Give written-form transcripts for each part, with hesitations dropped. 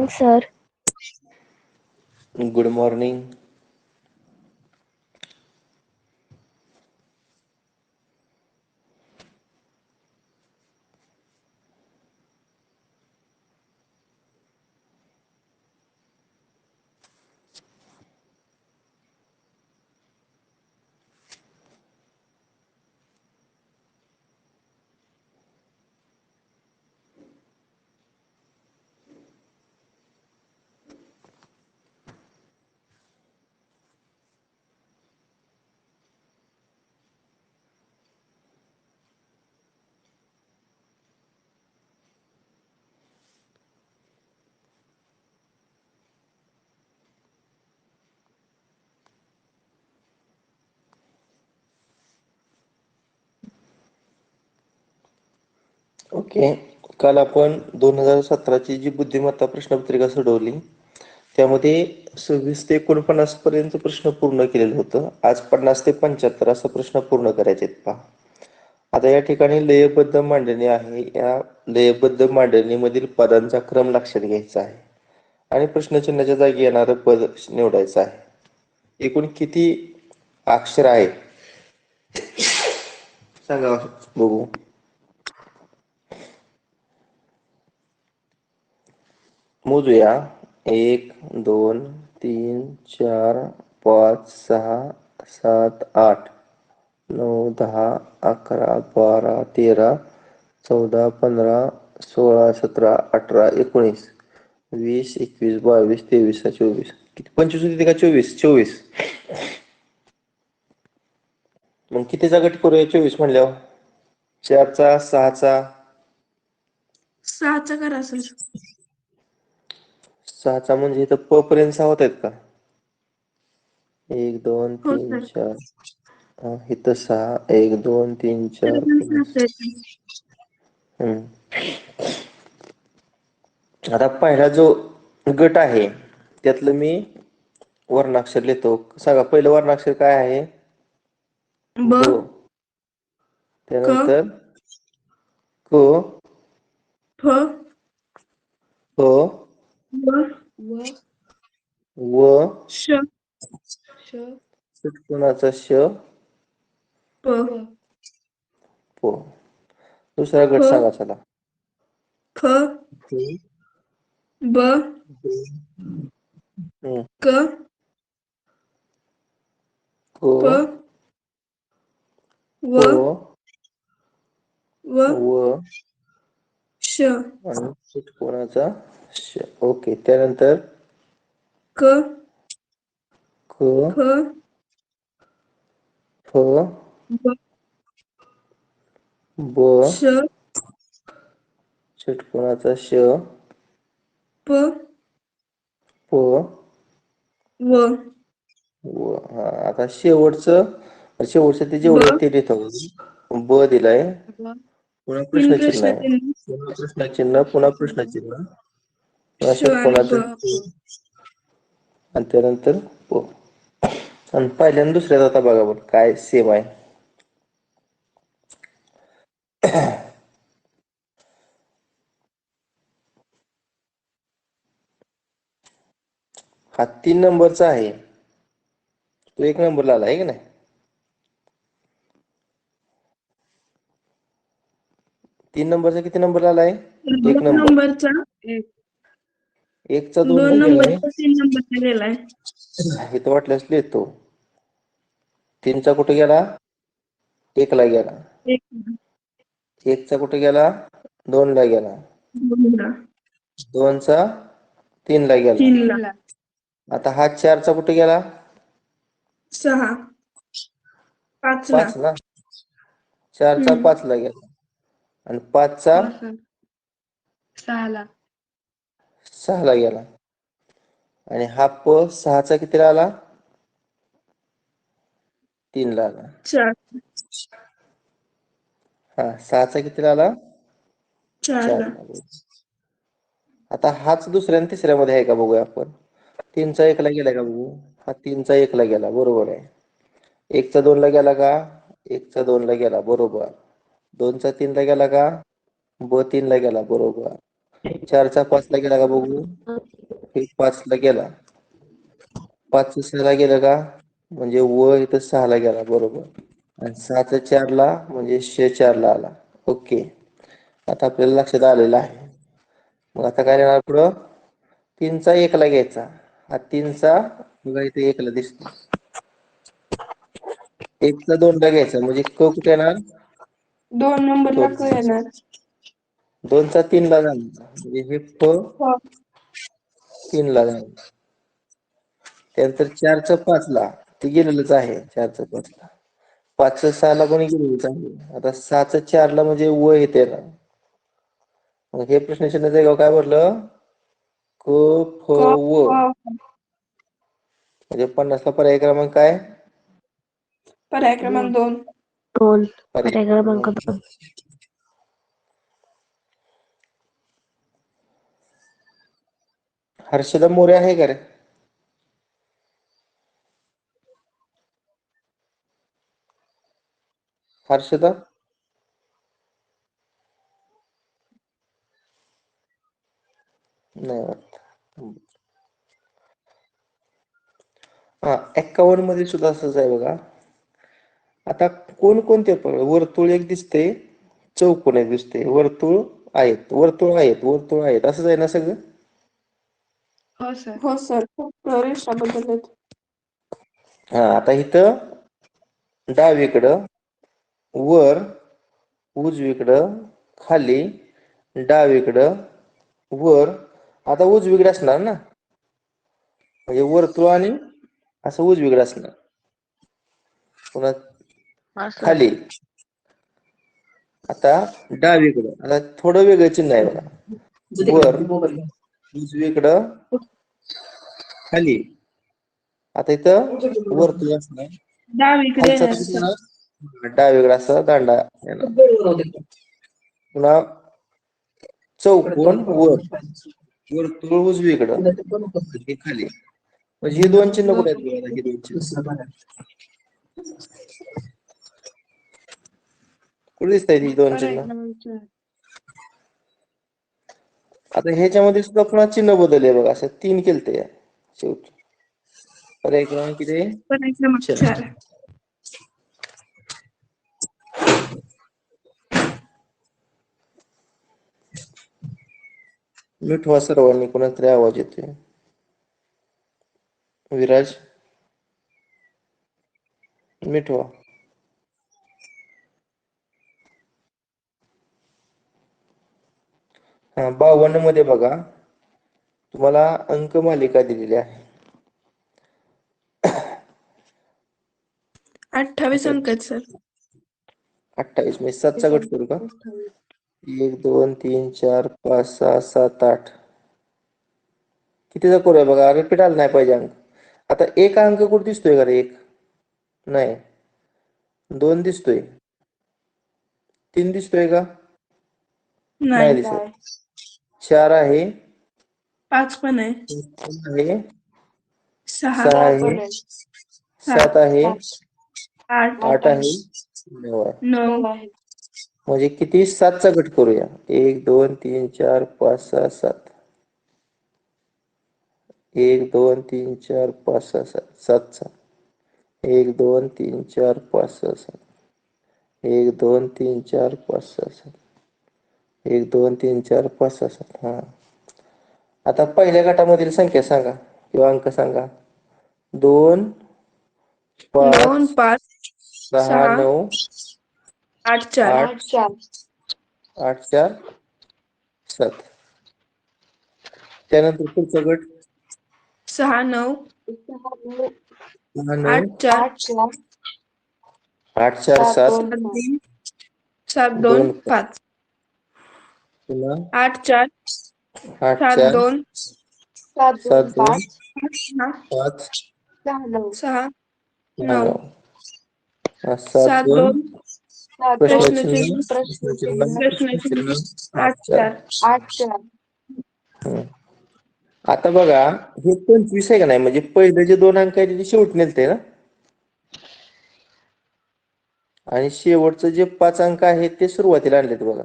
morning, sir. Good morning. Okay. काल आपण 2017ची जी बुद्धिमत्ता प्रश्नपत्रिका सोडवली त्यामध्ये 26 ते 49 पर्यंत प्रश्न पूर्ण केलेलं होतं. आज 50 ते 75 असा प्रश्न पूर्ण करायचे आहेत पहा. आता या ठिकाणी लयबद्ध मांडणी आहे. या लयबद्ध मांडणीमधील पदांचा क्रम लक्षात घ्यायचा आहे आणि प्रश्नचिन्हाच्या जागी येणारं पद निवडायचं आहे. एकूण किती अक्षर आहेत सांगा बघू. मोजूया. 1 2 3 4 5 6 7 8 9 10 11 12 13 14 15 16 17 18 19 20 21 22 23 24 किती 25 होते का 24? 24. मग कितीचा गट करूया 24 म्हणल्यावर? 4चा 6चा 6चा करा सर. 6चा म्हणजे इथं प पर्यंत 6 होत आहेत का? 1 2 हो 3 सर. 4 इथं 6 1 2 3 तरी 4 पण 5. 6चा येते. आता पहिला जो गट आहे त्यातलं मी वर्णाक्षर लिहितो. सांगा पहिलं वर्णाक्षर काय आहे? ब, ब. क, त्यानंतर क, फ, प, व, व, श, षटकोनाचा श, प, प. दुसरा फ, गट सांगा चला. ख, फ, ब, हं, क, क, प, प, व, व, व श, आणि षटकोनाचा श. ओके. त्यानंतर क, क, ख, फ, ब, ब, श, षटकोनाचा श, प, प, व, व. हा आता शेवटचं ते ब, जेवढे ते लिहितो. ब दिलाय, पुन्हा तीन प्रश्नचिन्ह आहे, प्रश्नचिन्ह, पुन्हा प्रश्नचिन्ह, पुन्हा प्रश्नचिन्ह, पुन्हा श आणि ब. षटकोनाचं आणि त्यानंतर प. आणि पहिल्या आणि दुसऱ्यात आता बघा बरं काय सेम आहे. हा 3 नंबरचा आहे. तो 1 नंबरला आला आहे की नाही? 3 नंबरचा किती नंबरला आलाय? 1 2 नंबर. नंबरचा 1चा 2 ला 2 गेलाय. नंबरचा 3 नंबरला गेलाय. इथं वाटल्यास लिहितो. 3चा कुठे गेला? 1 ला गेला. 1, 1चा कुठे गेला? 2 ला गेला. 2 ला, 2चा 3 ला गेला. 3 ला, आता हा 4चा कुठे गेला? 6, 5 ला. 5 ना. 4चा 5 ला गेला आणि 5चा 6 ला. 6 ला गेला आणि हा प 6चा कितीला आला? 3 ला आला. 4, हा 6चा कितीला आला? 4 4 ला. ला. आता हाच दुसऱ्या आणि तिसऱ्यामध्ये आहे का बघूया आपण. 3चा 1 ला गेला का बघू. हा 3चा 1 ला गेला, बरोबर आहे. 1चा 2 ला गेला का? 1चा 2 ला गेला, बरोबर. 2चा 3 ला गेला का? ब 3 ला गेला, बरोबर. 4चा 5 ला गेला का बघू. हे 5 ला गेला. 5 6 ला गेलं का म्हणजे व इथं 6 ला गेला बरोबर. आणि 6 4 ला म्हणजे 4 ला आला. ओके. आता आपल्याला लक्षात आलेलं आहे. मग आता काय करणार पुढं 3 चा 1 ला घ्यायचा. हा 3 चा बघा इथे 1 ला दिसतो. 1 चा 2 ला घ्यायचा म्हणजे क कुठे येणार 2 नंबरला क येणार. 2 चा 3 ला जाणार म्हणजे हे फ हो. 3 ला जाणार. त्यानंतर 4 चा 5 ला ते गेलेलंच आहे 4 चा 5 ला. 5 चा 6 ला कोणी गेलेलंच आहे. आता 6 चा 4 ला म्हणजे व इथे येणार. मग हे प्रश्न चिन्ह जागेवर काय भरलं क फ क व फ म्हणजे 50 ला पर्याय क्रमांक काय पर्याय क्रमांक 2. पर्याय क्रमांक 2. हर्षदा मोरे आहे का रे? हर्षदा नाही वाटत. हा 51 मध्ये सुद्धा असंच आहे बघा. आता कोणते वर्तुळ एक दिसते चौकोन एक दिसते वर्तुळ आहेत असंच आहे ना सगळं. हो सर. फक्त रेषा बदलल्यात. हा आता इथं डावीकडं वर उजवीकडं खाली डावीकडं वर आता उजवीकडे असणार ना म्हणजे वर्तुळ आणि असं उजवीकडे असणार. पुन्हा खाली आता डावीकडं आता थोडं वेगळं चिन्ह आहे बघा. वर उजवीकडं खाली आता इथं वर्तुळ असणार. डावीकडे खालचा येणार सर. डावीकडे असा दांडा येणार. पुन्हा चौकोन वर वर्तुळ उजवीकडं हे खाली म्हणजे हे 2 चिन्ह कुठे आहेत बघा, हे 2 चिन्ह कुठे दिसत आहेत ही 2 चिन्ह. आता ह्याच्यामध्ये सुद्धा पुन्हा चिन्ह बदलले बघा असं 3 केलते शेवटी. पर्याय क्रमांक किती पर्याय क्रमांक 4. म्यूट व्हा सर्वांनी कोणाचा तरी आवाज येतोय. विराज म्यूट व्हा. हा 52 मध्ये बघा तुम्हाला अंक मालिका दिलेली आहे. 28 अंक आहेत सर. 28 म्हणजे 7 चा गट करू का 1 2 3 4 5 6 7 8 कितीचा करूया बघा रिपीट आला नाही पाहिजे अंक. आता एक अंक कुठे दिसतोय का रे एक नाही 2 दिसतोय 3 दिसतोय का नाही नाही. दिसत. 4 आहे 5 पण आहे. 6 6 आहे 7 आहे 8 8 आहे 9 आहे. 9 म्हणजे किती 7 चा गट करूया 1 2 3 4 5 6 7 1 2 3 4 5 6 7 7 चा 1 2 3 4 5 6 7 1 2 3 4 5 6 7 1 2 3 4 5 6 7 हा. आता पहिल्या गटामधील संख्या सांगा किंवा अंक सांगा 2 2 5 5 6 6 9 8 4 8 8 4 7 त्यानंतर पुढचा गट 6 9 6 8 9 4 8 4 7 7 3 7 2 2 5 पुन्हा 8 4 8 7 4 2 7 2 6 5 6 6 9 9 7 7 2 2 प्रश्नचिन्ह प्रश्नचिन्ह प्रश्नचिन्ह 8 8 4 4 आता बघा हे 25 आहे का नाही म्हणजे पहिले जे 2 अंक आहेत ते शेवटी नेलते ना आणि शेवटचं जे 5 अंक आहेत ते सुरुवातीला आणलेत बघा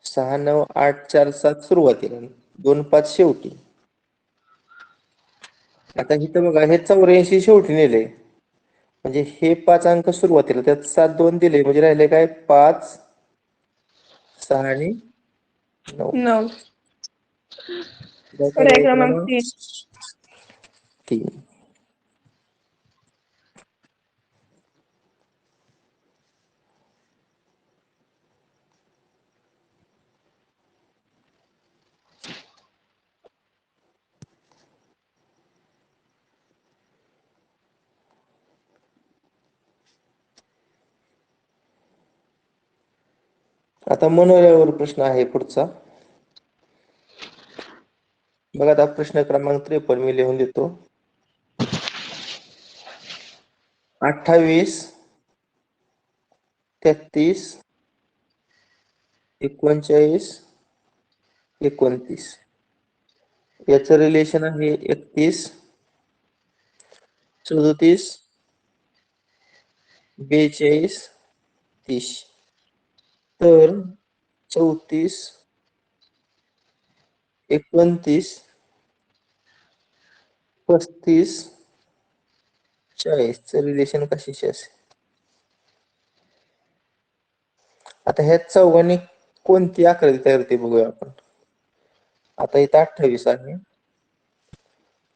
6 9 8 4 7 सुरुवातीला 2 5 शेवटी आता इथं बघा हे 84 शेवटी नेले, म्हणजे हे 5 अंक सुरुवातीला, त्यात 7 2 दिले, म्हणजे राहिले काय 5 6 आणि 9. 9. पर्याय क्रमांक 3. 3. आता मनोऱ्यावर प्रश्न आहे पुढचा. बघा आता प्रश्न क्रमांक 53 मी लिहून देतो. 28 33 39 29 याचं रिलेशन आहे 31 37 42 30. तर 34 29 35 40 चं रिलेशन कशाशी असेल? आता ह्या चौघांनी कोणती आकृती तयार होते बघूया आपण. आता इथं 28 आहे,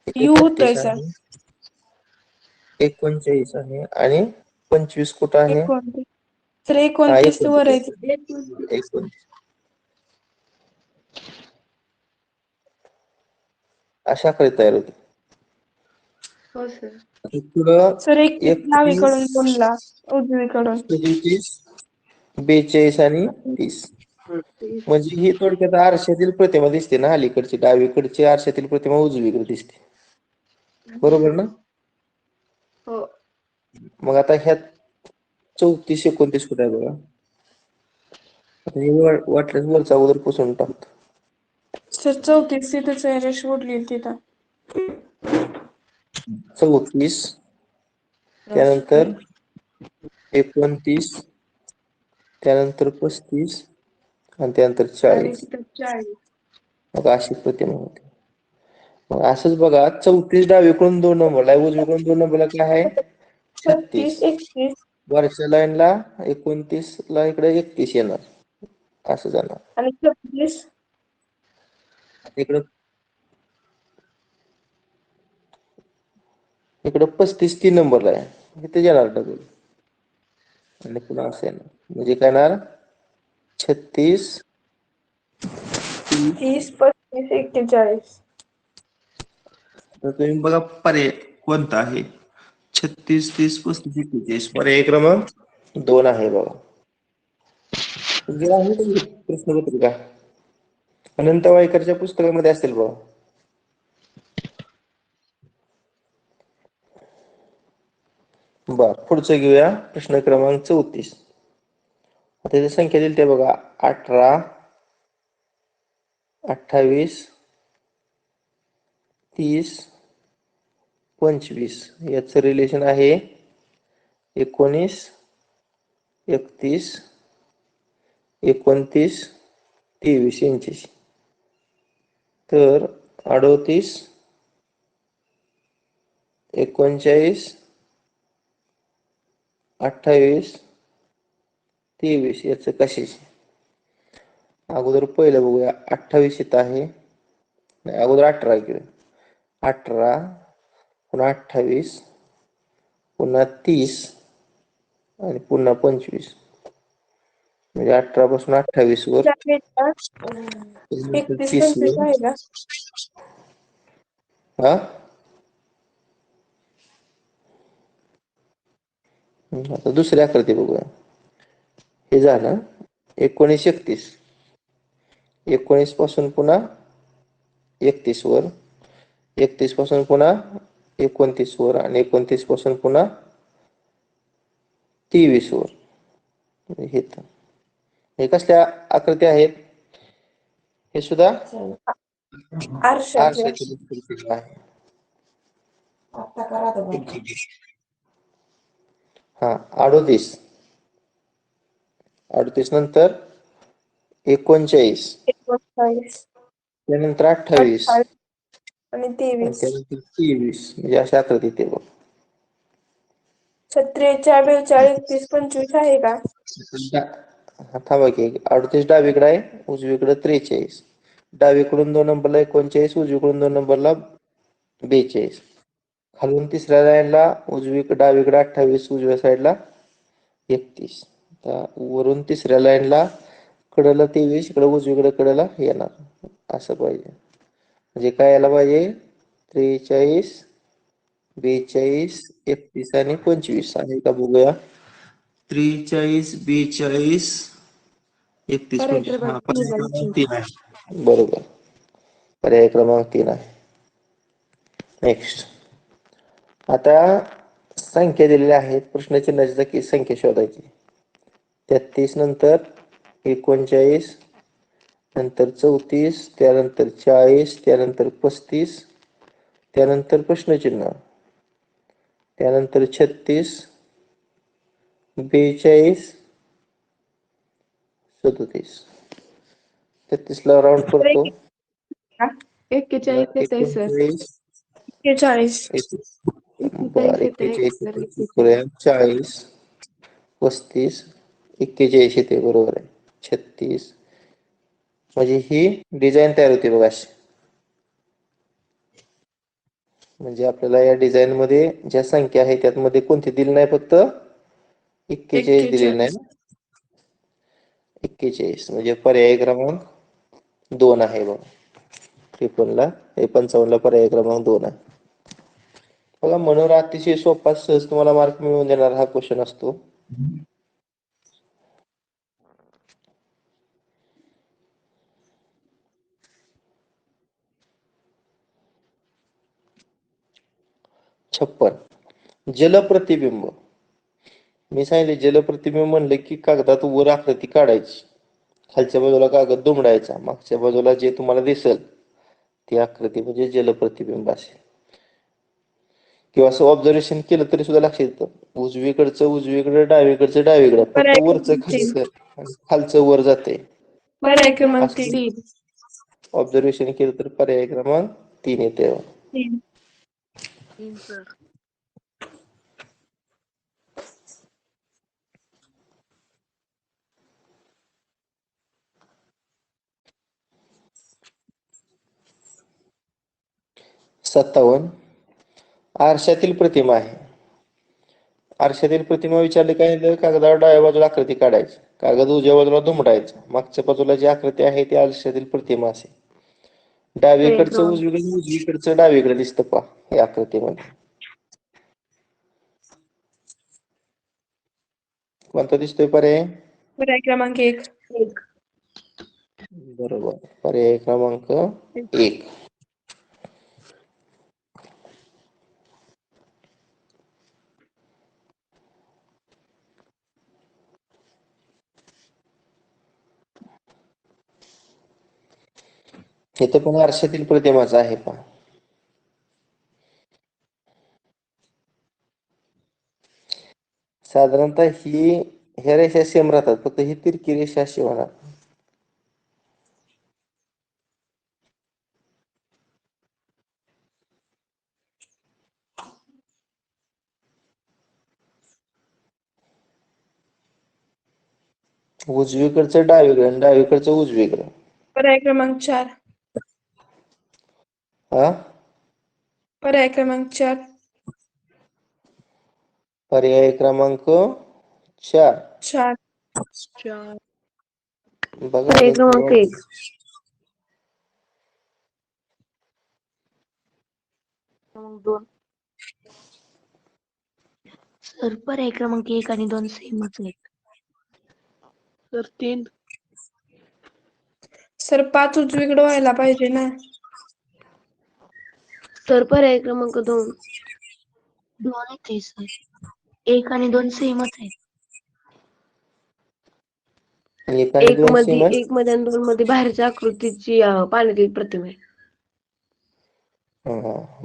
इथे यू 32 होतोय सर. आहे, 39 आहे आणि 25 कुठं आहे? 29. सर हा 29 वर आहे. 29. अशा आकृती तयार होते. हो सर. पुढं सर 31 डावीकडून 31 2ला उजवीकडून. 37 42 आणि 30. म्हणजे ही थोडक्यात आरशातील प्रतिमा दिसते ना, अलीकडची डावीकडची आरशातील प्रतिमा उजवीकडे दिसते, बरोबर ना? हो. मग आता ह्यात 34 29 कुठे आहे बघा. आता हे वाटल्यास वरचा अगोदर पुसून टाकतो. सर 34 तिथंच आहे, रेष ओढली तिथं. 34 त्यानंतर 29 त्यानंतर 35 आणि त्यानंतर 40. 40. मग अशी प्रतिमा होते. मग असंच बघा 34 डावीकडून 2 नंबरला आहे, उजवीकडून 2 नंबरला काय आहे? 36. 36 31 वरच्या लाईनला 29 ला इकडे 31 येणार, असं जाणार. आणि 36. इकडं 35 3 नंबरला आहे, इथे येणार डबल आणि पुन्हा असं येणार, म्हणजे काय येणार 36 30 35 41. तर तुम्ही बघा पर्याय कोणता आहे. 36 30 35 41 पर्याय क्रमांक 2 आहे बघा. जे आहे ते प्रश्नपत्रिका अनंत वायकरच्या पुस्तकामध्ये असेल बघा. बर, पुढचं घेऊया. प्रश्न क्रमांक 34. आता इथे संख्या दिली ते बघा 18 28 30 25 याचं रिलेशन आहे 19 31 29 23 यांच्याशी. तर 38 39 28 23 याचं कशाशी? अगोदर पहिलं बघूया. 28 इथं आहे, नाही अगोदर 18 केलं. 18 पुन्हा 28 पुन्हा 30 आणि पुन्हा 25, म्हणजे 18 पासून 28 वर 31 30 25 वर. आहे का? हा, आता दुसरी आकृती बघूया. हे झालं 19 31. 19 पासून पुन्हा 31 वर, 31 पासून पुन्हा 29 वर आणि 29 पासून पुन्हा 23 वर. हे कसल्या आकृती आहेत? हे सुद्धा आरशातले. आरशातील प्रतिमा आहे. हा 38 नंतर 39 39 त्यानंतर 28 28 आणि आणि 23. त्यानंतर 23 म्हणजे अशा आकृती ते बघ. 43, 42, 31, 25 आहे का? हा, थांबा की 38 डावीकडे आहे, उजवीकडे 43. डावीकडून 2 नंबरला 39, उजवीकडून 2 नंबरला 42. खालून तिसऱ्या लाईनला डावीकडे 28, उजव्या साईडला 31. आता वरून तिसऱ्या लाईनला कडेला 23, इकडे उजवीकडे कडेला येणार असं पाहिजे. म्हणजे काय यायला पाहिजे 43, 42, 31 आणि 25 आहे का बघूया. 43, 42, 31, पर्याय 25 क्रमांक हा 3 पर्याय क्रमांक आहे. 3 आहे. बरोबर, पर्याय क्रमांक 3 आहे. नेक्स्ट, आता संख्या दिलेल्या आहेत, प्रश्नचिन्हाची जागी संख्या शोधायची. 33 नंतर 39, नंतर 34, त्यानंतर 40, त्यानंतर 35, त्यानंतर प्रश्नचिन्ह, त्यानंतर 36, 42, 37. 33 ला राऊंड करतो. 41 येत आहे सर. 39, 41. 41 बर येत आहे 41 सर. 40, 35, 41 येते बरोबर आहे. 36 म्हणजे ही डिझाईन तयार होते बघा अशी. म्हणजे आपल्याला या डिझाईन मध्ये ज्या संख्या आहे त्यामध्ये कोणती दिली नाही, फक्त 41 दिलेली नाही. 41 म्हणजे पर्याय क्रमांक 2 आहे बघा. 55 ला पर्याय क्रमांक 2 आहे बघा. म्हणून अतिशय सोपा, सहज तुम्हाला मार्क मिळवून देणारा हा क्वेश्चन असतो. छप्पन, जलप्रतिबिंब. मी सांगितले जलप्रतिबिंब म्हणले की कागदात वर आकृती काढायची, खालच्या बाजूला कागद दुमडायचा, मागच्या बाजूला जे तुम्हाला दिसेल ती आकृती म्हणजे जलप्रतिबिंब असेल. किंवा असं ऑब्झर्वेशन केलं तरी सुद्धा लक्षात येतं, उजवीकडचं उजवीकडे, डावीकडचं डावीकडे, फक्त पर्याय वरचं क्रमांक खाली 3. आणि खालचं वर जाते. पर्याय क्रमांक असं 3. ऑब्झर्वेशन केलं तर पर्याय क्रमांक 3 येते. 3. 3 सर. सत्तावन्न, आरशातील प्रतिमा आहे. आरशातील प्रतिमा विचारली काय, तर कागदावर डाव्या बाजूला आकृती काढायची, कागद उजव्या बाजूला दुमडायचा, मागच्या बाजूला जी आकृती आहे ती आरशातील प्रतिमा असेल. पर्याय डावीकडचं क्रमांक उजवीकडे, उजवीकडचं डावीकडे दिसतं पहा या आकृतीमध्ये. कोणता दिसतोय पर्याय? पर्याय क्रमांक 1. 1. बरोबर, पर्याय क्रमांक 1. इथं पण आरशातील प्रतिमाच आहे पहा. साधारणतः ह्या रेषा सेम राहतात, फक्त ही तिरकी रेषा अशी होणार. उजवीकडचं डावीकडे आणि डावीकडचं उजवीकडे. पर्याय क्रमांक 4. हा, पर्याय क्रमांक 4. पर्याय क्रमांक 4. 4. 4. बघा पर्याय अजून क्रमांक 1. क्रमांक 2. सर पर्याय क्रमांक 1 आणि 2 सेमच आहेत. सर 3. सर 5 उजवीकडे व्हायला पाहिजे ना. सर पर्याय क्रमांक 2. 2 येते सर. 1 आणि 2 सेमच आहेत. एक आणि 2 सेम आहे. 1 मध्ये आणि 2 मध्ये बाहेरच्या आकृतीची पाण्यातील प्रतिमा आहे.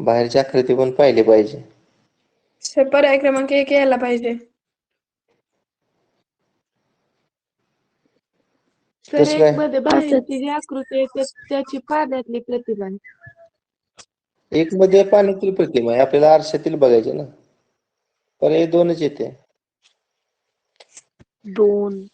बाहेरची आकृती पण पाहिली पाहिजे. सर पर्याय क्रमांक 1 यायला पाहिजे. सर कसं 1 काय? मध्ये बाहेरची जी आकृती आहे त्याची पाण्यातली प्रतिमा आहे. एक मध्ये पाण्यातील प्रतिमा आहे, आपल्याला आरशातील बघायचे ना. पर्याय 2च येते. 2.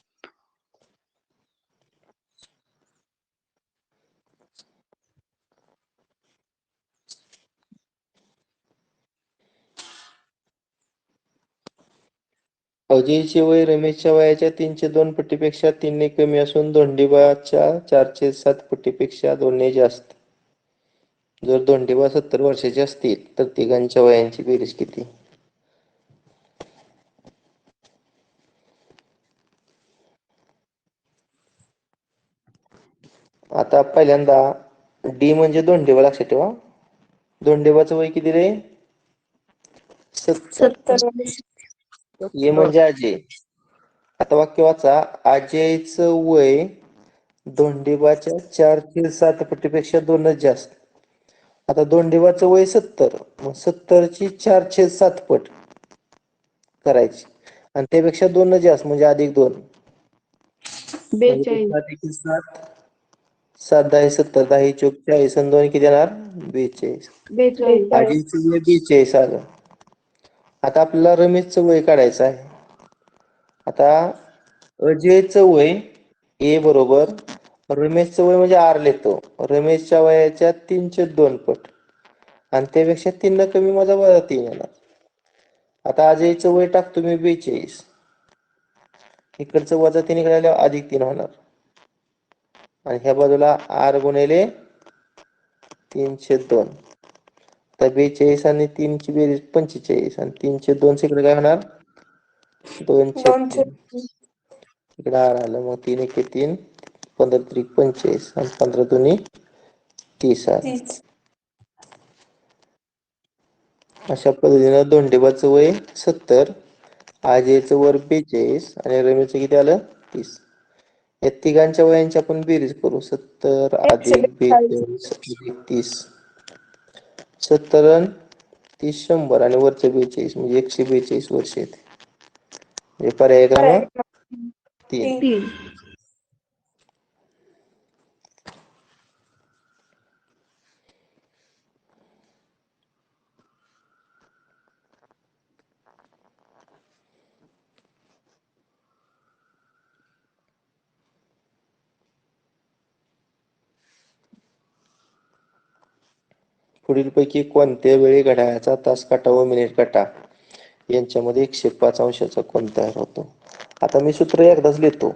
अजयचे वय रमेशच्या वयाच्या 3/2 पटीपेक्षा 3 कमी असून धोंडीबाच्या 4/7 पटीपेक्षा 2 जास्त. जर धोंडीबा 70 वर्षाचे असतील तर तिघांच्या वयांची बेरीज किती? आता पहिल्यांदा डी म्हणजे धोंडीबा लक्षात ठेवा. धोंडीबाचं वय किती रे? 70. 70. ए म्हणजे अजय. आता वाक्य वाचा. अजयचं वय धोंडीबाच्या 4/7 पटीपेक्षा 2च जास्त. आता धोंडीबाचं वय 70, मग 70ची 4/7 पट करायची आणि त्यापेक्षा 2 जास्त म्हणजे +2. 42. 7 7 10 70 10 चोक 40 आणि 2 किती येणार? 42. 42. अजयचं वय 42 आलं. आता आपल्याला रमेशचं वय काढायचं आहे. आता अजयचं वय ए बरोबर रमेशचं वय म्हणजे आर लिहितो. रमेशच्या वयाच्या 3/2 पट आणि त्यापेक्षा 3 कमी माझा वजा 3 येणार. आता अजयचं वय टाकतो मी 42. इकडचं वजा 3 इकडे आल्यावर +3 होणार आणि ह्या बाजूला आर गुणिले 3/2. तर 42 आणि 3 ची बेरीज 45 आणि 3/2 इकडे काय होणार? 2/3. 2/3. इकडे आर आलं, मग 3 एके 3, 15 त्रिक 45 आणि 15 दुनी 30 आलं. 30. अशा पद्धतीनं धोंडीबाचं वय 70, अजयचं वय 42 आणि रमेशचं किती आलं? 30. या तिघांच्या वयांची आपण बेरीज करू. 70 अधिक 142. 42 अधिक 30. 70 आणि 30 100 आणि वरचं 42 म्हणजे 142 वर्ष येते. म्हणजे पर्याय क्रमांक 3. 3. पुढीलपैकी कोणत्या वेळी घड्याळाचा तास काटा व मिनिट काटा यांच्यामध्ये 105 अंशाचा कोन तयार होतो? आता मी सूत्र एकदाच लिहितो.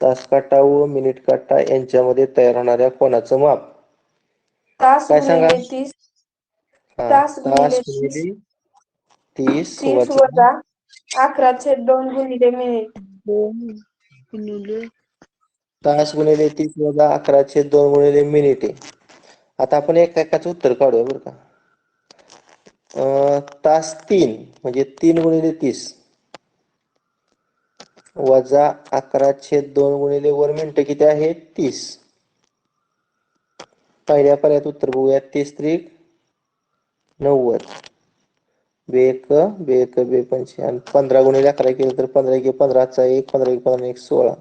तास काटा व मिनिट काटा यांच्यामध्ये तयार होणाऱ्या कोनाचं माप तास काय सांगा? गुणिले 30. हा, तास तास गुणिले 30. गुणिले 30 30 वजा 11/2 गुणिले मिनिट. 2 गुणिले तास गुणिले 30 वजा 11/2 गुणिले मिनिटे. आता आपण एकाचं उत्तर काढूया बरं का. तास 3 म्हणजे 3 गुणिले 30 वजा 11/2 गुणिले वर मिनिटं किती आहे? 30. पहिल्या पर्यायात उत्तर बघूया. 30 त्रिक 90. बेक बेक बे 85 आणि 15 गुणिले 11 केलं तर 15 एके 15 चा 1 15 एक 15 1 16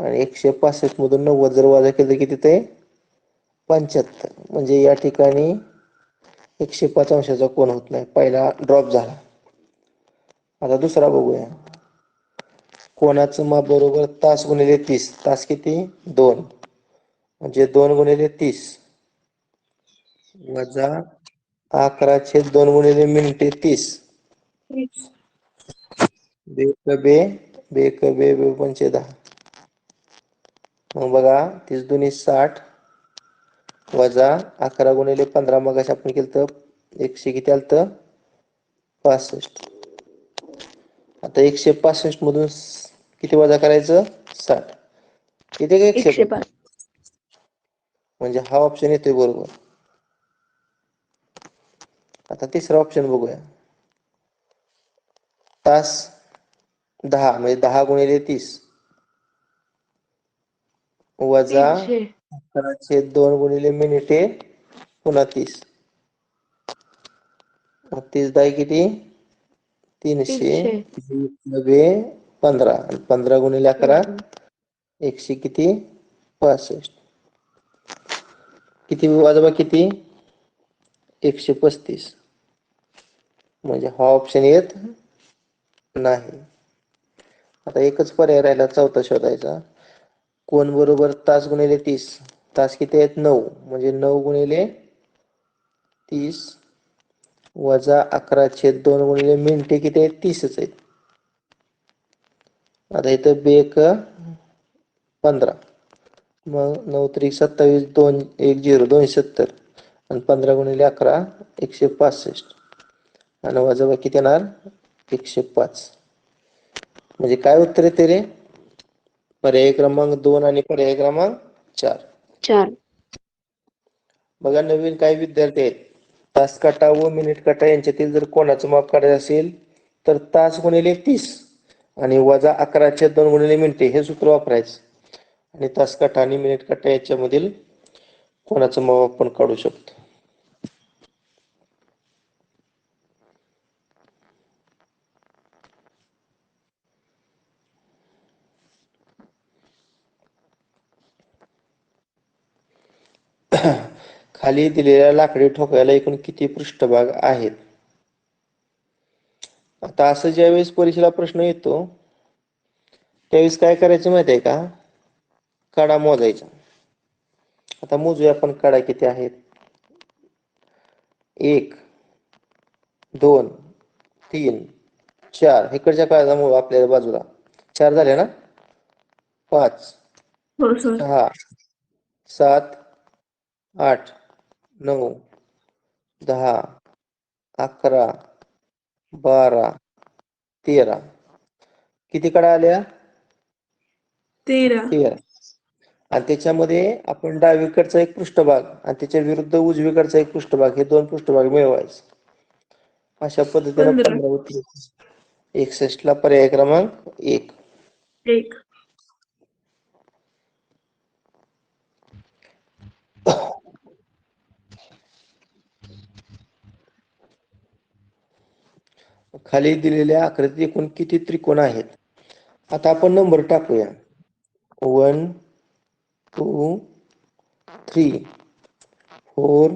आणि 165 मधून 90 जर वजा केलं तर किती ते 75. म्हणजे या ठिकाणी 105 अंशाचा कोन होत नाही. पहिला ड्रॉप झाला. आता दुसरा बघूया. कोनाचं माप बरोबर तास गुणिले 30. तास किती? 2 म्हणजे 2 गुणिले 30 वजा 11/2 गुणिले मिनिटे 30. 30. बेक बे बेक बे बे 10. मग बघा 30 दुनी 60 वजा 11 गुणिले 15 मगाशी आपण केलं तर 100 किती आलं तर 65. आता 165 मधून किती वजा करायचं? 60. किती का 105? 105. म्हणजे हा ऑप्शन येतोय बरोबर. आता तिसरा ऑप्शन बघूया. तास 10 म्हणजे 10 गुणिले 30 वजा 300. 11/2 गुणिले मिनिटे पुन्हा 30. मग 30 दाय किती? 300 300. 15 आणि 15 गुणिले 11 100 किती? 65. किती वाजवा किती? 135 म्हणजे हा ऑप्शन येत नाही. आता एकच पर्याय राहिला चौथा शोधायचा. कोण बरोबर तास गुणिले 30. तास किती आहेत 9 म्हणजे 9 गुणिले 30 वजा 11/2 गुणिले मिनिटे किती आहेत 30च आहेत. आता इथं बेक 15 मग 9 त्रिक 27 2 1 0 270 आणि 15 गुणिले 11 165 आणि वजा किती येणार 105 म्हणजे काय उत्तर येते रे? पर्याय क्रमांक 2 आणि पर्याय क्रमांक 4. 4. बघा नवीन काही विद्यार्थी आहेत. तास काटा व मिनिट काटा यांच्यातील जर कोणाचं माप काढायचं असेल तर तास गुणिले 30 आणि वजा 11/2 गुणिले मिनिटे हे सूत्र वापरायचं आणि तास काटा आणि मिनिट काटा याच्यामधील कोणाचं माप आपण काढू शकतो. खाली दिलेल्या लाकडी ठोकळ्याला एकूण किती पृष्ठभाग आहेत? आता असं ज्यावेळेस परीक्षेला प्रश्न येतो त्यावेळेस काय करायचं माहिती आहे का? कडा मोजायचा. आता मोजूया आपण कडा किती आहेत. 1 2 3 4 इकडच्या कडाचा आपल्या बाजूला 4 झाले ना. 5 हो सर. 6 7 8 9 10 11 12 13 किती कडा आल्या? 13. 13 आणि त्याच्यामध्ये आपण डावीकडचा एक पृष्ठभाग आणि त्याच्या विरुद्ध उजवीकडचा एक पृष्ठभाग हे दोन पृष्ठभाग मिळवायचे. अशा पद्धतीने 15. 15 उत्तर 61 ला पर्याय क्रमांक 1. 1. खाली दिलेल्या आकृतीत एकूण किती त्रिकोण आहेत? आता आपण नंबर टाकूया. 1 2 3 4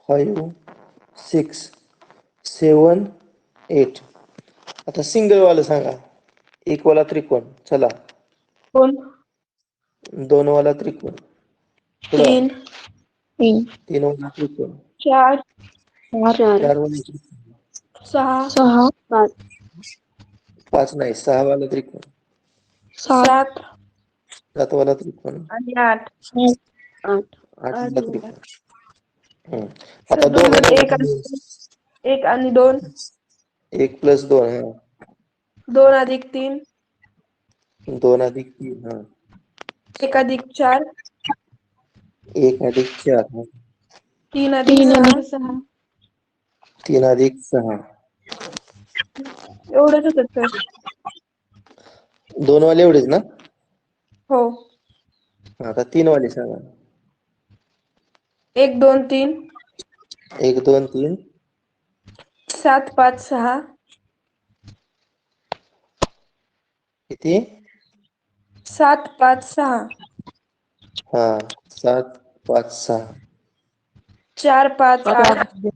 5 6 7 8. आता सिंगल वाला सांगा. एक वाला त्रिकोण चला. 2. 2 वाला त्रिकोण. 3. 3 वाला त्रिकोण. 4. 4. 4 वाला त्रिकोण. 6. 6. 5. 5 नाही 6 वाला त्रिकोण. 7. 7 वाला त्रिकोण. आणि 8. 8. 8 वाला त्रिकोण. सर आता 2 मध्ये दोघांना 1 आणि 2. 1 + 2 2 + 3. 2 + 3 1 + 4. 1 + 4 3 + 3 6. 3 + 6 एवढंच होतं सर. 2 वाले एवढेच ना. हो. आता 3 वाले सांगा. 1 2 3. 1 2 3 7 5 6. किती? 7 5 6. 7 5 6 4 5 8.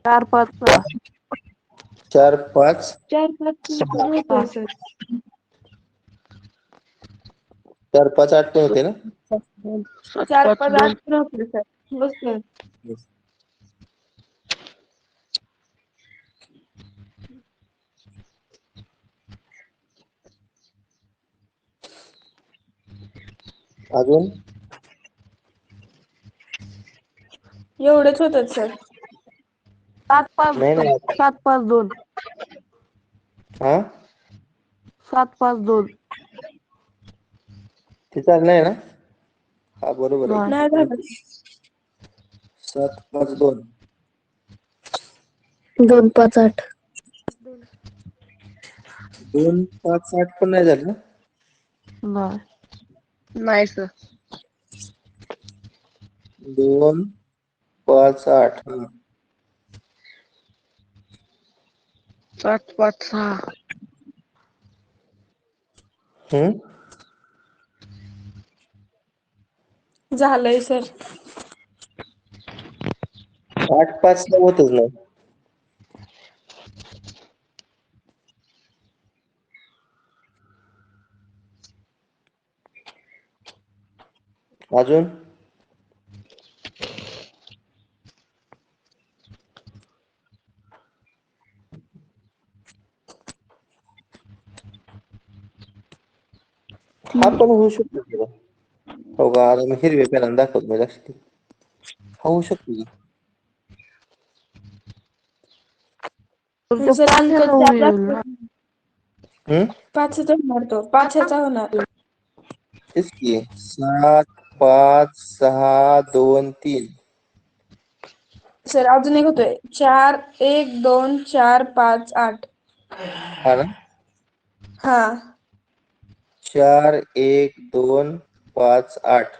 4 5 6. 4 5 4 5 पण होतोय सर. 4 5 8 पण होते ना. 4 5 8 पण होतोय सर. हो सर. अजून एवढेच होतात सर. 7 5 नाही नाही 7 5 2. हा 7 5 2. ते चाललं आहे ना. हा बरोबर आहे. नाही झालं. 7 5 2 2 5 8. 2 5 8 पण नाही झालं ना. नाही सर. 2 5 8 7 5 6. झालंय सर. 8-5 होतच नाही. अजून हा पण होऊ शकतो की बा. हो का, आता मी हिरव्या पेनाने दाखवतो मी लक्षात ठेव. हा होऊ शकतो की. सर अंक 4 लागतो. हम्म 5चा होणार तो. 5चा होणार. तेच की 7, 5, 6, 2, 3. सर अजून एक होतोय 4, 1, 2, 4, 5, 8. हा ना, हा 4, 1, 2, 5, 8.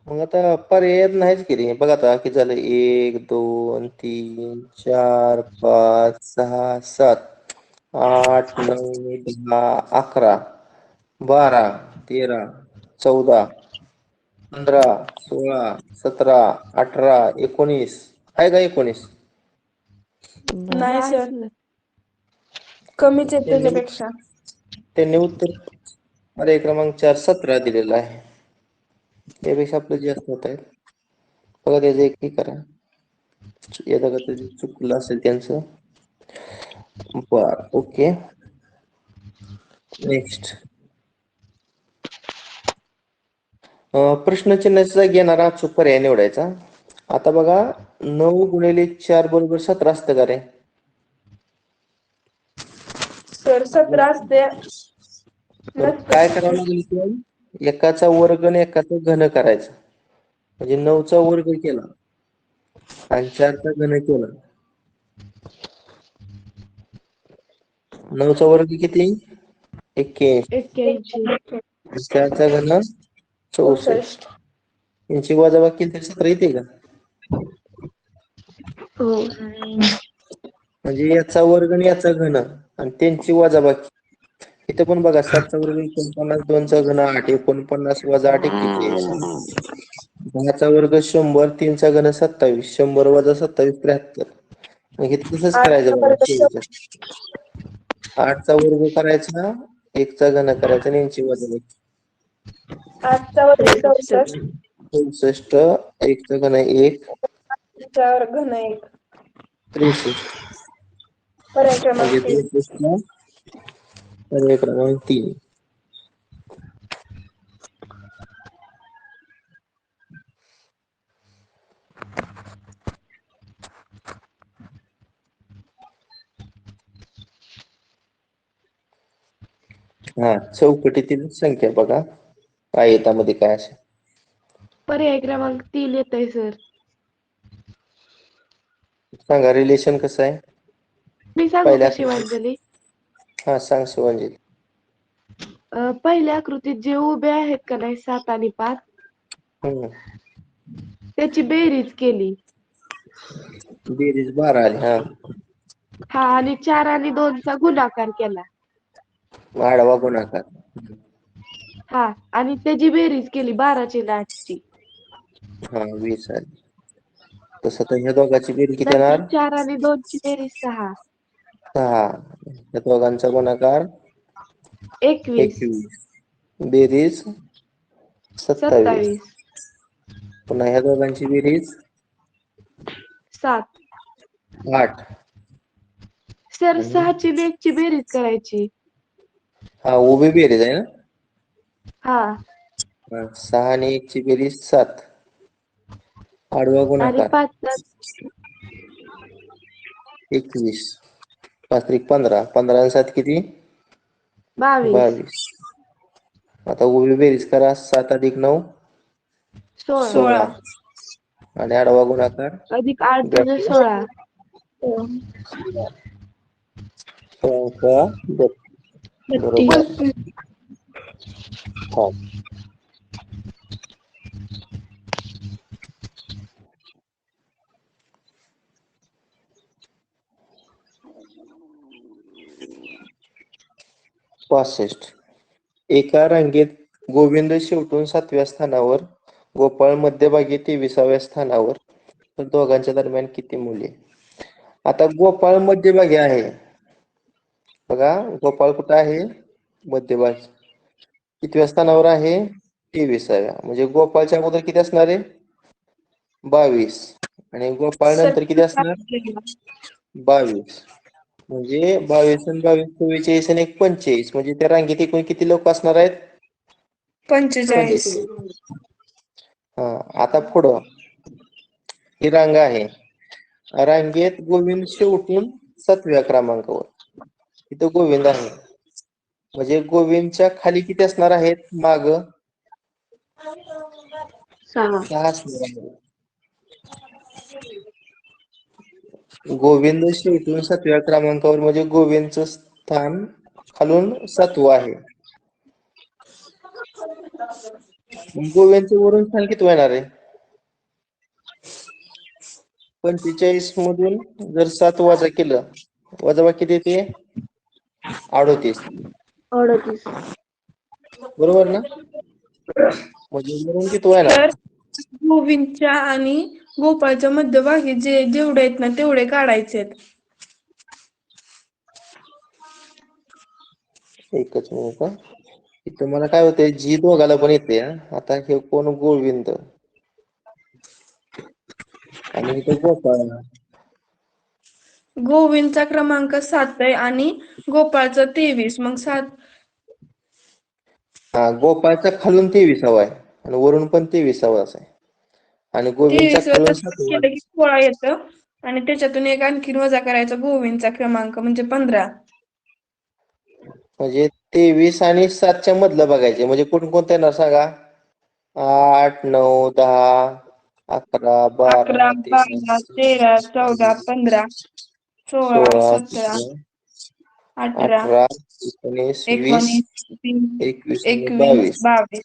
मग आता पर्याय नाहीच की रे. बघ आता किती झालं, 1, 2, 3, 4, 5, 6, 7, 8, 9, 10, 11, 12, 13, 14, 15, 16, 17, 18, 19. आहे का 19? नाही सर, कमीच आहे त्यांनी त्याच्यापेक्षा. त्यांनी उत्तर पर्याय क्रमांक 4 17 दिलेला आहे. त्यापेक्षा आपलं जास्त होत आहे. बघा त्याचं एक हे करा. येतं का ते चुकलं असेल त्यांचं. बर ओके, नेक्स्ट. प्रश्नचिन्हाचा जागी येणारा अचूक पर्याय निवडायचा. आता बघा 9 गुणिले 4 बरोबर 17 असतं का रे? सर 17 असते. तर काय करावं लागेल तर एकाचा वर्ग आणि एकाचा घन करायचा. म्हणजे 9चा वर्ग केला आणि 4चा घन केला. 9चा वर्ग किती? 81. 81. 4चा घन 64. 64. यांची वजाबाकी केली तर 17 येते का? हो. म्हणजे याचा वर्ग आणि याचा घन आणि त्यांची वजाबाकी. इथे पण बघा 7चा वर्ग 49, 2चा घन 8, 49 वजा 8 41. 10चा वर्ग 100, 3चा घन 27, 100 वजा 27 73. मग हे तसंच 8चा करायचं बघा वर्ग शेवटचं. 8चा वर्ग करायचा, 1चा घन करायचा आणि यांची वजाबाकी. 8चा वर्ग 64. 64, 1चा घन 1, 8चा वर्ग घन 1. 63. पर्याय क्रमांक म्हणजे 3. 63 पर्याय क्रमांक 3. हा चौकटीतील संख्या बघा आयतामध्ये काय असेल. पर्याय क्रमांक 3 येत आहे सर. सांगा रिलेशन कसं आहे मी सांगू पहिल्या का आकृतीत. शिवांजली? हा सांग शिवांजली. पहिल्या आकृतीत जे उभे आहेत का नाही 7 आणि 5, हम्म. त्याची बेरीज केली. बेरीज 12 आली. हा हा आणि 4 आणि 2चा गुणाकार केला. आडवा गुणाकार. हा आणि त्याची बेरीज केली 12ची आणि 8ची. हा 20 आली. तसं तर ह्या दोघांची बेरीज किती नंतर येणार? 4 आणि 2ची बेरीज 6. 6. या दोघांचा गुणाकार 21. 21. बेरीज 27. 27. पुन्हा ह्या दोघांची बेरीज 7. 8. सर आणि 6ची आणि 1ची बेरीज करायची. हा उभी बेरीज आहे ना. हा 6 आणि 1 ची बेरीज 7. आडवा आणि गुणाकार 5चा 21. 5 त्रिक 15. 15 आणि 7 किती? 22. 22. आता उभी बेरीज करा. 7 अधिक 9 16 16. आणि आडवा गुणाकार अधिक 8 दुणे ब्रॅकेट 16. 16 बरोबर. हा पासष्ट. एका रांगेत गोविंद शेवटून 7व्या स्थानावर, गोपाळ मध्यभागी 23व्या स्थानावर, तर दोघांच्या दरम्यान किती मूल्य? आता गोपाळ मध्यभागी आहे बघा, गोपाळ कुठं आहे? मध्यभागी. कितव्या स्थानावर आहे? 23व्या. म्हणजे गोपाळच्या अगोदर किती असणार आहे? 22. आणि गोपाळ सर नंतर किती असणार? 22. म्हणजे 22 आणि 22 44 आणि 1 45. म्हणजे त्या रांगेत एकूण किती लोक असणार आहेत? 45. हा, आता पुढं ही रांग आहे. रांगेत गोविंद शेवटून 7व्या क्रमांकावर. इथं गोविंद आहे. म्हणजे गोविंदच्या खाली किती असणार आहेत? माग 6. 6 असणार आहे. गोविंद शेवटून 7व्या क्रमांकावर म्हणजे गोविंदचं स्थान खालून 7वं आहे. गोविंदचं वरून स्थान किती येणार आहे? 45 मधून जर 7 वजा केलं, वजाबाकी किती येते? 38. 38. बरोबर ना? म्हणजे वरून किती येणार? सर गोविंदच्या आणि गोपाळच्या मध्यभागी जेवढे आहेत ना तेवढे काढायचे आहेत. एकच मिनिट हा. इथं मला काय होतंय, जी दोघाला पण येते हा. आता हे कोण? गोविंद आणि इथं गोपाळ. गोविंदचा क्रमांक 7 आहे आणि गोपाळचा 23. मग 7 हा, गोपाळचा खालून 23वा आहे आणि वरून पण 23वाच आहे. आणि गोविंदचा 23 खालून वजा 7वा केलं आहे. की 16 येतं आणि त्याच्यातून एक आणखीन वजा करायचा गोविंदचा क्रमांक म्हणजे 15. म्हणजे 23 आणि 7च्या मधलं बघायचे. म्हणजे कोणकोणते येणार सांगा? 8, 9, 10, 11, 11, 12, 12, 13, 14, 15, 16, 16, 17, 18, 18, 19, 20, 19, 21 आणि 21, 22. 22.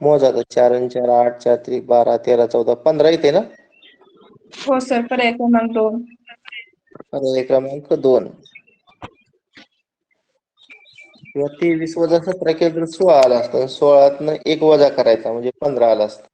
मोजा आता. 4 आणि 4 8, 4 3 12, 13, 14, 15 येते ना? हो सर, पर्याय क्रमांक 2. पर्याय क्रमांक 2. किंवा 23 वजा 17 केलं तर 16 आला असतं. 16तनं 1 वजा करायचा म्हणजे 15 आला असतं.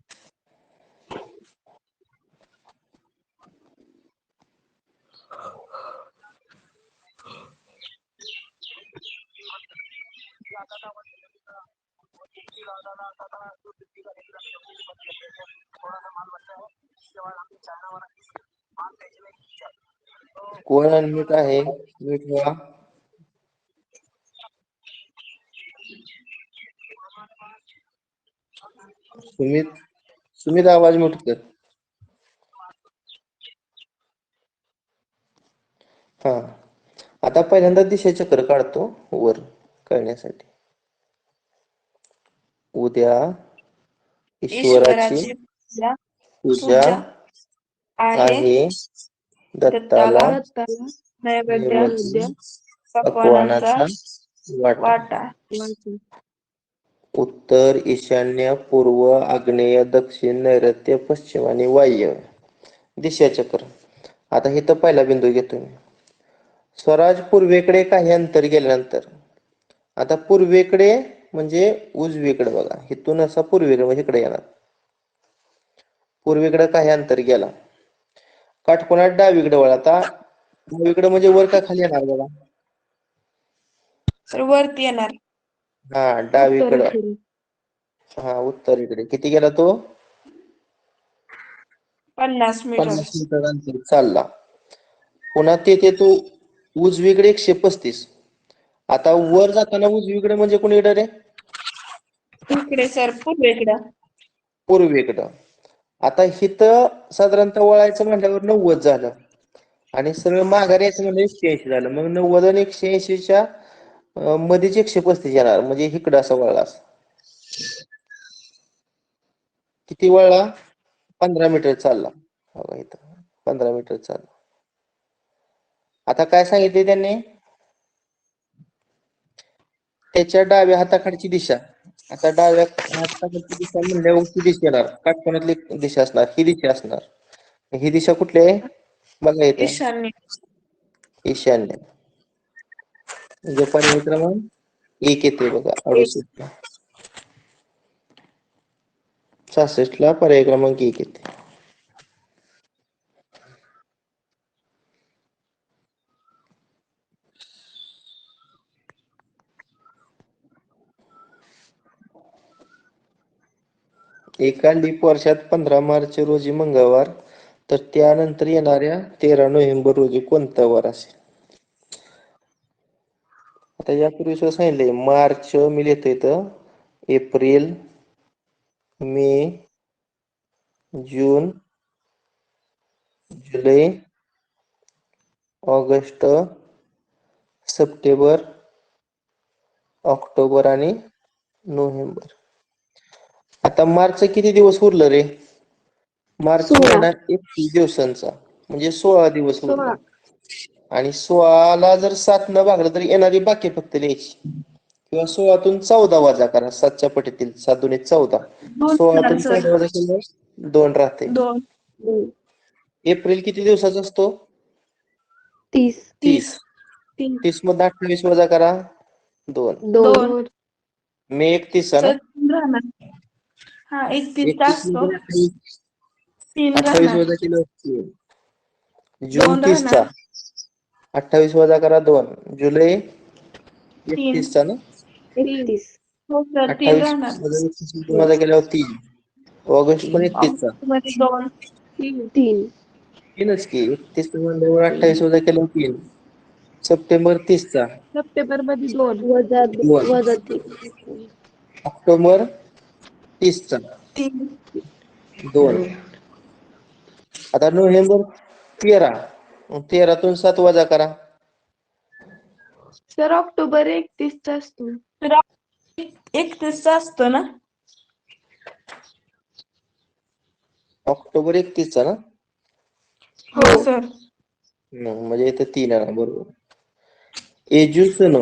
कोण अनम्यूट आहे? म्यूट व्हा. सुमित आवाज म्यूट कर. हा, आता पहिल्यांदा दिशाचक्र काढतो वर कळण्यासाठी. उद्या ईश्वराची पूजा पूजा आहे. आहे. दत्ताला दत्ताला नैवेद्य नैवेद्य पक्वानाचा पक्वानाचा वाटा. वाटा. वाटून. उत्तर, ईशान्य, पूर्व, आग्नेय, दक्षिण, नैऋत्य, पश्चिम आणि वायव्य दिशाचक्र. आता इथं पहिला बिंदू घेतो मी. स्वराज पूर्वेकडे काही अंतर गेल्यानंतर, आता पूर्वेकडे म्हणजे उजवीकडे बघा. इथून असा पूर्वेकडे म्हणजे इकडे येणार. पूर्वेकडे काही अंतर गेला. काटकोनात डावीकडे वळ. आता डावीकडे म्हणजे वर का खाली येणार बघा? तर वरती येणार. हा, डावीकडं. उत्तरेकडे. हा, उत्तरेकडे. किती गेला तो? 50 मीटर. 50 मीटर अंतर चालला. पुन्हा तेथे तो उजवीकडे 135. आता वर जाताना उजवीकडे म्हणजे कोणीकडे रे? इकडे सर पूर्वेकडं. पूर्वेकडं. आता इथं साधारणतः वळायचं म्हटल्यावर 90 झालं आणि सरळ माघारी यायचं म्हणजे 180 झालं. मग 90 आणि 180च्या मध्येच 135 येणार. म्हणजे इकडं असं वळला. किती वळला? 15 मीटर चालला. बघा इथं 15 मीटर चालला. आता काय सांगितले त्यांनी? त्याच्या डाव्या हाताकडची दिशा. आता डाव्या हाताकडची दिशा म्हणल्यावर ती दिशा येणार. काटकोनातली दिशा असणार. ही दिशा असणार. ही दिशा कुठली आहे? बघा इथं. ईशान्य. ईशान्य. म्हणजे पर्याय क्रमांक 1 येते बघा. 68 66 ला पर्याय क्रमांक 1 येते. एका लीप वर्षात 15 मार्च रोजी मंगळवार, तर त्यानंतर येणाऱ्या 13 नोव्हेंबर रोजी कोणता वार असेल? आता यापूर्वी सुद्धा सांगितलंय, मार्च मी लिहितो इथं, एप्रिल, मे, जून, जुलै, ऑगस्ट, सप्टेंबर, ऑक्टोबर आणि नोव्हेंबर. आता मार्च किती दिवस उरलं रे? मार्च 16. महिना 31 दिवसांचा, म्हणजे 16 दिवस 16. उरले. आणि 16ला जर 7 न भागलं तर येणारी बाकी फक्त लिहायची, किंवा 16तून 14 वजा करा, 7च्या पटीतील 7 दुणे 14. 16तून सर 14 वजा केल्यावर 2 राहते. 2 एप्रिल किती दिवसाचा असतो? 30. 30. 30 मध्ये 28 वजा करा, 2. 2. मे 31 ना? सर 3 राहणार. हा 31 चा 31 असतो. मध्ये 3 28 राहणार. वजा केलं 3. जून 2 30 चा, राहणार. 28 वजा करा 2. जुलै 3 31 चा ना? 31. हो सर 3 28 राहणार. वजा 31 वजा केल्यावर 3. ऑगस्ट पण 31 चा, ऑगस्ट मध्ये 2 3. 3च की. 31 म्हणल्यावर 28 वजा केल्यावर 3. सप्टेंबर 30 चा, सप्टेंबर मध्ये 2 वजा 2. 3. ऑक्टोबर 30 चा, 3 2. आता नोव्हेंबर 13. 13तून 7 वजा करा, सर ऑक्टोबर 31 चा असतो. तर 31 चा असतो ना? ऑक्टोबर 31 चा ना? हो सर. म्हणजे इथे 3 आहे ना, बरोबर. एजूसन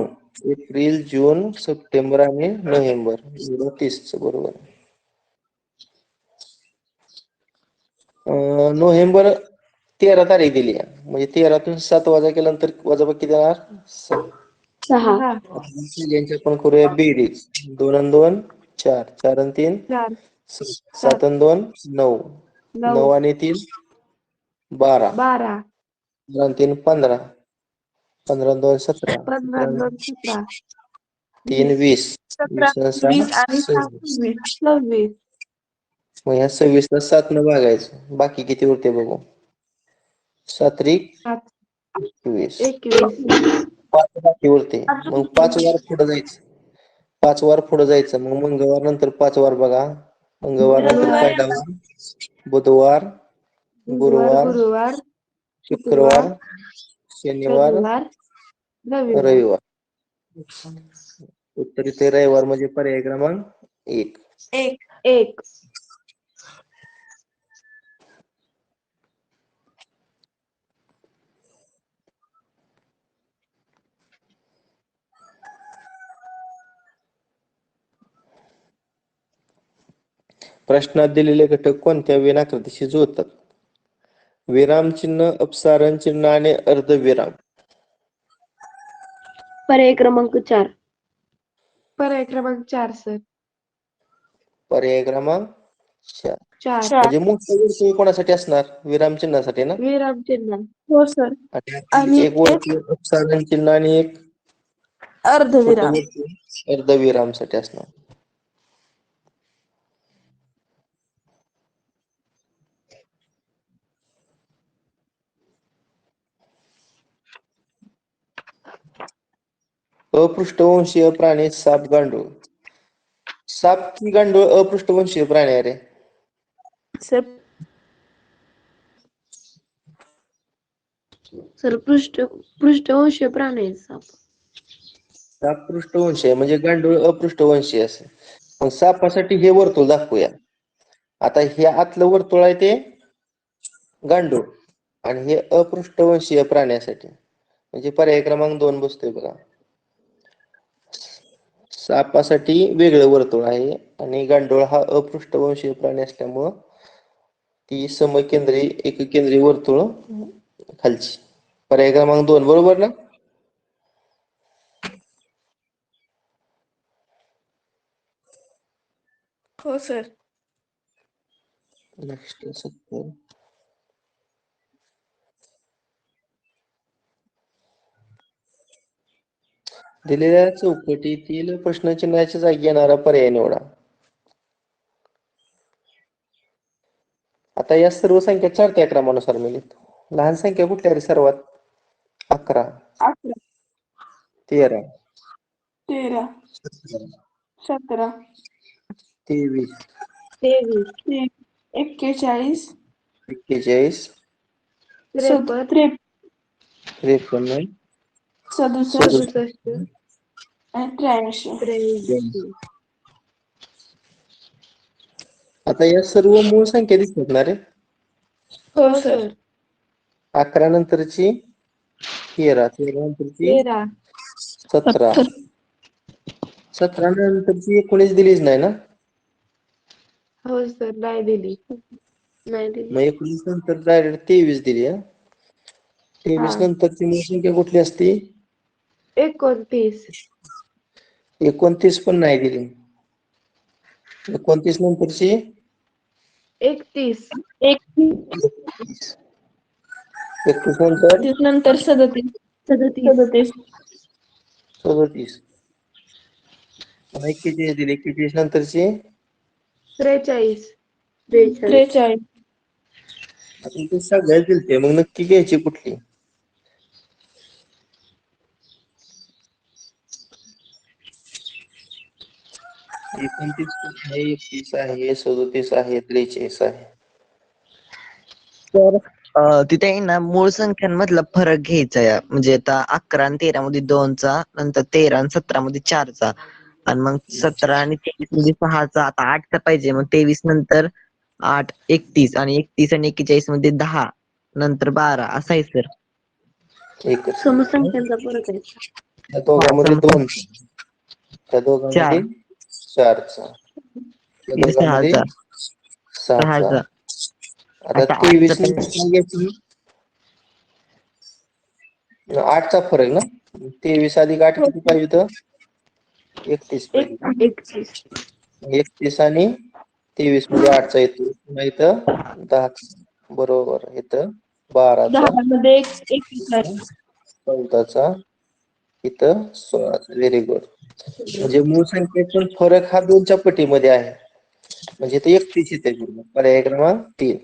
एप्रिल, जून, सप्टेंबर आणि नोव्हेंबर, 30 बरोबर. नोव्हेंबर 13 तारीख दिली आहे, म्हणजे 13तून 7 वजा केल्यानंतर वजाबाकी देणार 6. 6. यांची आपण करूया बेरीज. 2 आणि 2 4, 4 आणि 3 4 7 आणि 2 9, 9 आणि 3 12, 12 12 आणि 3 15, 15 आणि 2 17, 15 17 2 17 3 20, 17 20 आणि 20 6 आणि 6 26. 26. मग ह्या 26 ला 7 न भागायचं, बाकी किती उरते बघू. 7 त्रिक 21, 21. 5 बाकी उरते. मग 5 वार पुढे जायचं, 5 वार पुढे जायचं. मग मंगळवार नंतर 5 वार बघा. मंगळवार नंतर बुधवार पहिला वार, बुधवार, गुरुवार, शुक्रवार, शनिवार, रविवार. उत्तर इथे रविवार म्हणजे पर्याय क्रमांक 1. 1. प्रश्नात दिलेले घटक कोणत्या वेनाकृतीशी जुळतात? विरामचिन्ह, अपसारण चिन्ह आणि अर्धविराम. पर्याय क्रमांक 4. पर्याय क्रमांक 4 सर. पर्याय क्रमांक 4. 4. म्हणजे मोठं वर्तुळ कोणासाठी असणार? विरामचिन्हासाठी ना? विराम चिन्ह. हो सर. आणि एक वर्तुळ अपसारण चिन्ह आणि एक छोटं अर्धविराम. वर्तुळ अर्धविरामसाठी असणार. अपृष्ठवंशीय प्राणी साप, गांडूळ. साप की गांडूळ अपृष्ठवंशीय प्राणी आहे रे? सर सर पृष्ठवंशीय प्राणी आहे साप. साप पृष्ठवंशीय म्हणजे गांडूळ अपृष्ठवंशीय असे. मग सापासाठी हे वर्तुळ दाखवूया. आता हे आतलं वर्तुळ आहे ते गांडूळ, आणि हे अपृष्ठवंशीय प्राण्यासाठी, म्हणजे पर्याय क्रमांक 2 बसतोय बघा. सापासाठी वेगळं वर्तुळ आहे आणि गांडूळ हा अपृष्ठवंशीय प्राणी असल्यामुळं ती समकेंद्री एककेंद्री वर्तुळ खालची. पर्याय क्रमांक 2 बरोबर ना? हो सर. नेक्स्ट 70. दिलेल्या चौकटीतील प्रश्नचिन्हाच्या जागी येणारा पर्याय निवडा. आता या सर्व संख्या चढत्या क्रमानुसार मी लिहितो. लहान संख्या कुठल्या रे सर्वात? 11, 11, 13, 13, 17, 23, 23, 41, 41, 53, 53, 67, 67, 83. 83. आता या सर्व मूळ संख्या दिसतात ना रे? हो हो सर. सर. 11 नंतरची 13, 13 नंतरची 13, 17, 17 नंतरची 19 दिलीच नाही ना? हो सर. नाही दिली. नाही दिली. मग 19 नंतर डायरेक्ट 23 दिली. 23 हा. नंतरची मूळ संख्या कुठली असते? 29, 29 पण नाही दिली. 29 नंतरची 31, 31 31 नंतर नंतर 37, 37, 37, 37. 41 दिली. 41 नंतरची 43, 43. 43. आता ते सगळ्याच दिलते, मग नक्की घ्यायची कुठली? एकोणतीस आहे, 31 आहे, 37 आहे, 43 आहे. तर तिथे आहे ना मूळ संख्यांमधला फरक घ्यायचा आहे. म्हणजे आता 11 आणि 13 मध्ये 2चा, नंतर 13 आणि 17 मध्ये 4चा, आणि मग 17 आणि 23 मध्ये 6चा. आता 8चा पाहिजे, मग 23 नंतर 8, 31, आणि 31 आणि 41 मध्ये 10, नंतर 12 असं आहे सर. एकच समसंख्यांचा फरक आहे. त्या दोघांमध्ये समजा 2, त्या दोघांमध्ये 4चा, त्या दोघांमध्ये 6चा, 6चा. 6चा. आता आता 23 8चा नंतर काय घ्यायची? 8चा फरक ना? 23 अधिक 8 किती पाहिजे होतं? 31 पाहिजे. 31, 31 आणि 23 मध्ये 8चा येतो, पुन्हा इथं 10चा, बरोबर. इथं 12चा, 10 मध्ये 21 आहे. 14चा, इथं 16चा. Very good. म्हणजे मूळ संख्येचा फरक हा 2च्या पटीमध्ये आहे. म्हणजे इथे 31 येते. पर्याय क्रमांक 3.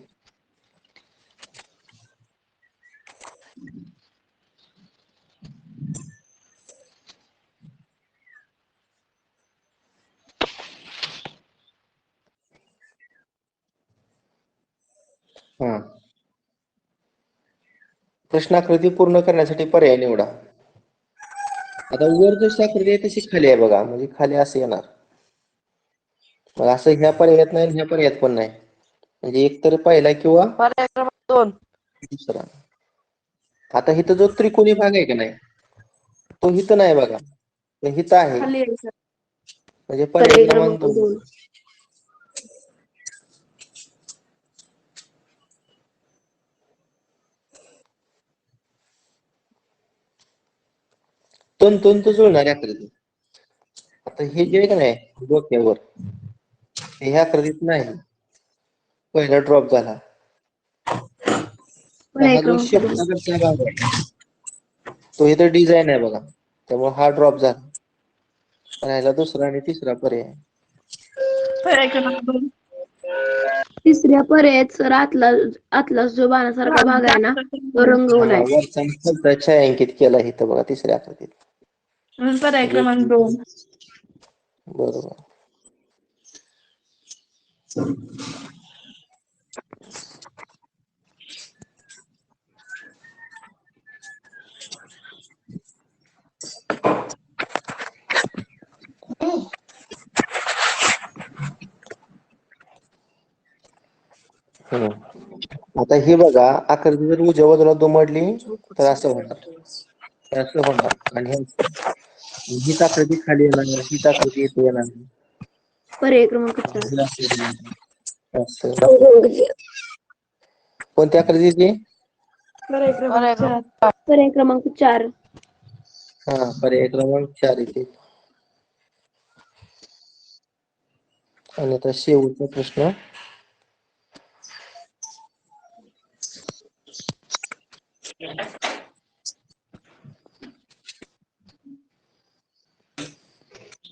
हा. प्रश्नाकृती पूर्ण करण्यासाठी पर्याय निवडा. आता वर जशी आकृती आहे तशी खाली आहे बघा, म्हणजे खाली असं येणार. मग असं ह्या पर्यायात नाही, ह्या पर्यायात पण नाही. म्हणजे एक तर पहिला किंवा पर्याय क्रमांक 2. दुसरा. आता इथं जो त्रिकोणी भाग आहे का नाही, तो इथं नाही बघा, तो इथं आहे. खाली आहे सर. म्हणजे पर्याय पर्याय क्रमांक क्रमांक 2. 2. तंतोतंत जुळणारी आकृती. आता हे जे आहे का नाही डोक्यावर, हे ह्या आकृतीत नाही, पहिला ड्रॉप झाला. तर पर्याय हा जो क्रमांक 2. शेपटाकडचा भाग आहे, तो इथं डिझाईन आहे बघा, त्यामुळे हा ड्रॉप झाला. राहिला दुसरा आणि तिसरा पर्याय. पर्याय क्रमांक 2. तिसऱ्या पर्यायात सर आतला जो बाणासारखा भाग आहे ना, तो रंगवून हा, आहे. वरचा आणि खालचा छायांकित केला इथं बघा तिसऱ्या आकृतीत. म्हणून पर्याय क्रमांक 2. बरोबर. आता हे बघा, आकृती जर उजव्या बाजूला दुमडली तर असं होणार, असं होणार, आणि हीच आकृती खाली येणार, हीच आकृती इथे येणार. पर्याय क्रमांक 4. असं. कोणत्या आकृतीची? पर्याय क्रमांक पर्याय 4. क्रमांक पर्याय क्रमांक 4. हा, पर्याय क्रमांक 4 इथे. आणि आता शेवटचा प्रश्न.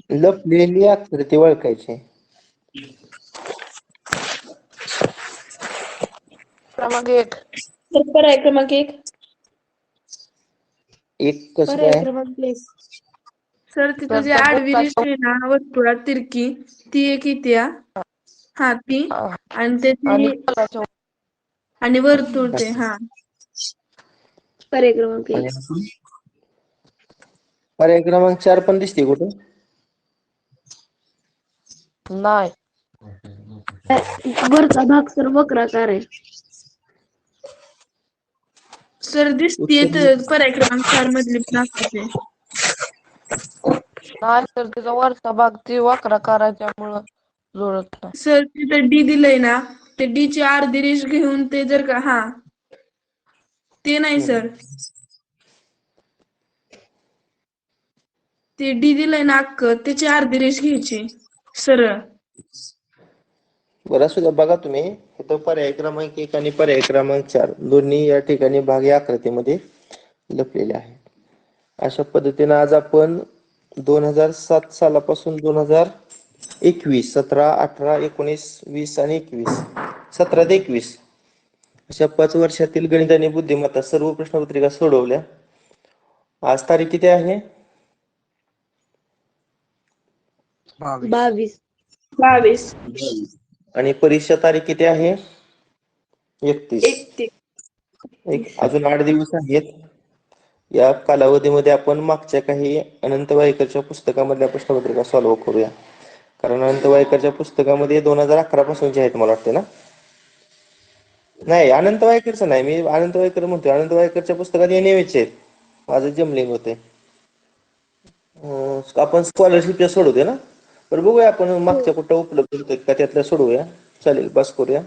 लपलेली आकृती ओळखायची. क्रमांक 1. तर पर्याय क्रमांक 1. एक कसं पर्याय काय? क्रमांक एक. सर तिथं तर जी त्या आडवी रेष वृत्ताच्या आहे ना वर्तुळात तिरकी, ती एक येते हा ती आणि आणि त्याची कलाच्या आणि वर्तुळ ते हा पर्याय क्रमांक आणि एक. अजून पर्याय क्रमांक 4 पण दिसते कुठं? नाही. वरचा भाग सर वक्राकार आहे. सर दिसतीये उत्तर तर पर्याय क्रमांक 4 मधली पण असते. नाही तर तिचा वरचा भाग ती वक्राकाराच्यामुळं जुळत नाही. सर तिथं डी दिलंय ना, ते डी ची अर्धी रेष घेऊन ते जर का हा ते नाही सर, ते डी दिलंय ना अक्क त्याची अर्धी रेष घ्यायची सरळ. बरं असू द्या, बघा तुम्ही इथं पर्याय क्रमांक 1 आणि पर्याय क्रमांक 4 दोन्ही या ठिकाणी भाग या आकृतीमध्ये लपलेले आहेत. अशा पद्धतीने आज आपण 2007 सालापासून 2021, 17, 18, 19, 20 आणि 21, 17 ते 21 अशा 5 वर्षातील गणित आणि बुद्धिमत्ता सर्व प्रश्नपत्रिका सोडवल्या. आज तारीख किती आहे? 22. 22. आणि परीक्षा तारीख किती आहे? 31. 31. अजून 8 दिवस आहेत. या कालावधीमध्ये आपण मागच्या काही अनंत वायकरच्या पुस्तकामधल्या प्रश्नपत्रिका सॉल्व्ह करूया. कारण अनंत वायकरच्या पुस्तकामध्ये 2011 पासूनचे आहेत मला वाटते ना? नाही, अनंत वायकरचं नाही, मी अनंत वायकर म्हणतोय. अनंत वायकरच्या पुस्तकात NAVचे आहेत. माझं जमलिंग होते. आपण स्कॉलरशिपच्या सोडवते ना? बरं बघूया आपण मागच्या कुठं उपलब्ध होतं का त्यातल्या सोडवूया. चालेल, बस करूया.